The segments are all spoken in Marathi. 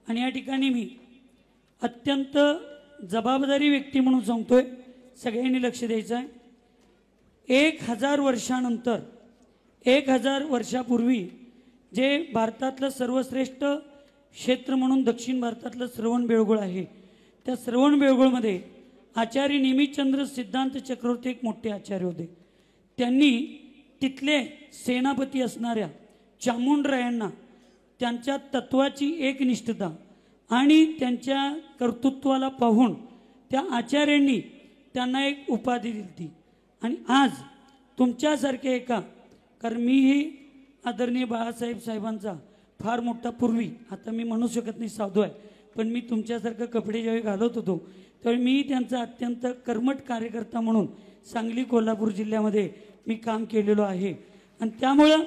आणि या ठिकाणी मी अत्यंत जबाबदारी व्यक्ती म्हणून सांगतोय, सगळ्यांनी लक्ष द्यायचं आहे। 1000 वर्षानंतर 1000 वर्षापूर्वी जे भारतातलं सर्वश्रेष्ठ क्षेत्र म्हणून दक्षिण भारतातलं श्रवणबेळगोळ आहे, त्या श्रवणबेळगोळमध्ये आचार्य निमितचंद्र सिद्धांत चक्रवर्ती एक मोठे आचार्य होते। त्यांनी तिथले सेनापती असणाऱ्या चामुंडरायांना त्यांच्या तत्वाची एकनिष्ठता आणि त्यांच्या कर्तृत्वाला पाहून त्या आचार्यांनी त्यांना एक उपाधी दिली। आणि आज तुमच्यासारखे एका, कारण मीही आदरणीय बाळासाहेब साहेबांचा फार मोठा पूर्वी, आता मी म्हणू शकत नाही साधू आहे, पण मी तुमच्यासारखं कपडे ज्यावेळी घालत होतो त्यावेळी मी त्यांचा अत्यंत कर्मठ कार्यकर्ता म्हणून सांगली कोल्हापूर जिल्ह्यामध्ये मी काम केलेलो आहे। आणि त्यामुळं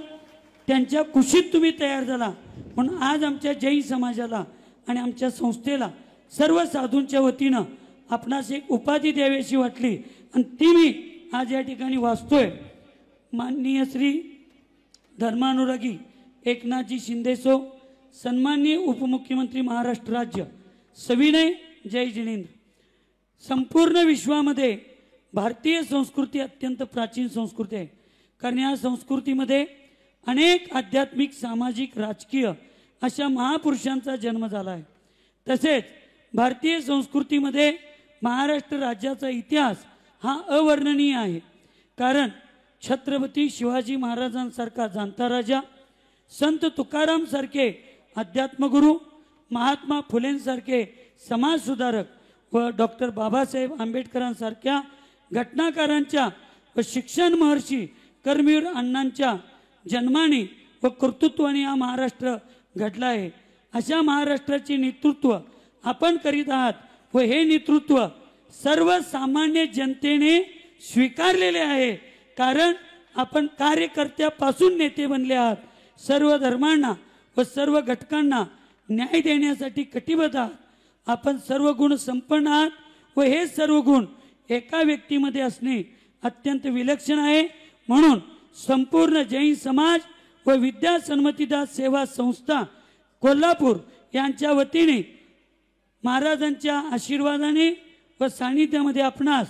त्यांच्या कुशीत तुम्ही तयार झाला म्हणून आज आमच्या जैन समाजाला आणि आमच्या संस्थेला सर्व साधूंच्या वतीनं आपणास एक उपाधी द्यावीशी वाटली आणि ती मी आज या ठिकाणी वाचतोय। माननीय श्री धर्मानुरागी एकनाथजी शिंदेसो, सन्माननीय उपमुख्यमंत्री महाराष्ट्र राज्य, सविनय जय जिनेंद्र। संपूर्ण विश्वामध्ये भारतीय संस्कृती अत्यंत प्राचीन संस्कृती आहे, कारण या संस्कृतीमध्ये अनेक आध्यात्मिक, सामाजिक, राजकीय अशा महापुरुषांचा जन्म झाला आहे। तसेच भारतीय संस्कृतीमध्ये महाराष्ट्र राज्याचा इतिहास हा अवर्णनीय आहे, कारण छत्रपती शिवाजी महाराजांसारखा जाणता राजा, संत तुकाराम सारखे अध्यात्मगुरू, महात्मा फुलेंसारखे समाजसुधारक व डॉक्टर बाबासाहेब आंबेडकरांसारख्या घटनाकारांच्या व शिक्षण महर्षी कर्मवीर अण्णांच्या जन्माने व कर्तृत्वाने हा महाराष्ट्र घडला आहे। अशा महाराष्ट्राचे नेतृत्व आपण करीत आहात व हे नेतृत्व सर्वसामान्य जनतेने स्वीकारलेले आहे, कारण आपण कार्यकर्त्यापासून नेते बनले आहात। सर्व धर्मांना व सर्व घटकांना न्याय देण्यासाठी कटिबद्ध आहात। आपण सर्व गुण संपन्न आहात व हे सर्व गुण एका व्यक्तीमध्ये असणे अत्यंत विलक्षण आहे। म्हणून संपूर्ण जैन समाज व विद्या सन्मतीदास सेवा संस्था कोल्हापूर यांच्या वतीने महाराजांच्या आशीर्वादाने व सानिध्यामध्ये आपणास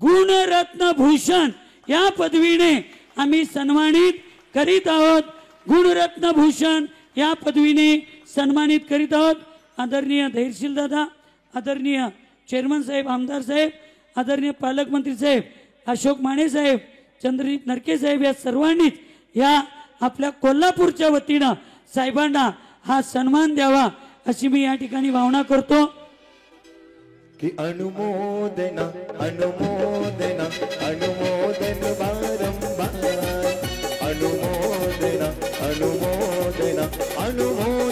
गुणरत्न भूषण या पदवीने आम्ही सन्मानित करीत आहोत। गुणरत्न भूषण या पदवीने सन्मानित करीत आहोत। आदरणीय धैर्यशील दादा, आदरणीय चेअरमन साहेब, आमदार साहेब, आदरणीय पालकमंत्री साहेब, अशोक माने साहेब, चंद्रजीत नरके साहेब या सर्वांनीच या आपल्या कोल्हापूरच्या वतीनं साहेबांना हा सन्मान द्यावा अशी मी या ठिकाणी भावना करतो। कि अनुमोदना अनुमोदना अनुमोदन बारंबार अनुमोदना अनुमोदना अनुमोदना